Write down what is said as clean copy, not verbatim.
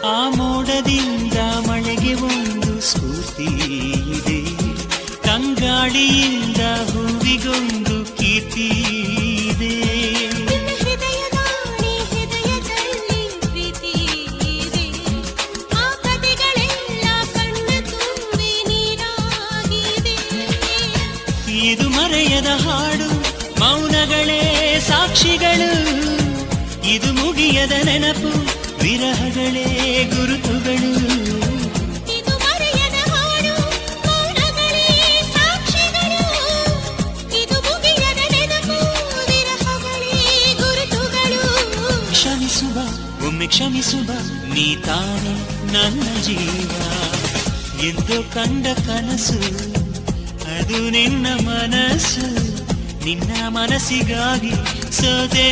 ಆ ಮೋಡದಿಂದ ಮಳೆಗೆ ಒಂದು ಸ್ಫೂರ್ತಿ ಇದೆ, ತಂಗಾಳಿಯಿಂದ ಹೂವಿಗೊಂದು ಕೀರ್ತಿ ಇದೆ. ಇದು ಮರೆಯದ ಹಾಡು, ಮೌನಗಳೇ ಸಾಕ್ಷಿಗಳು. ಇದು ಮುಗಿಯದ ನೆನಪು, ವಿರಹಗಳೇ ಗುರುತುಗಳು. ಇದು ಮರೆಯದ ಹಾಡು, ಮೌನಗಳೇ ಸಾಕ್ಷಿಗಳು. ಇದು ಮುಗಿಯದ ನೆನಪು, ವಿರಹಗಳೇ ಗುರುತುಗಳು. ಕ್ಷಮಿಸುವ, ಒಮ್ಮೆ ಕ್ಷಮಿಸುವ, ನೀ ತಾನೆ ನನ್ನ ಜೀವ. ಎಂದು ಕಂಡ ಕನಸು ಅದು ನಿನ್ನ ಮನಸ್ಸು, ನಿನ್ನ ಮನಸ್ಸಿಗಾಗಿ ಸೋದೆ.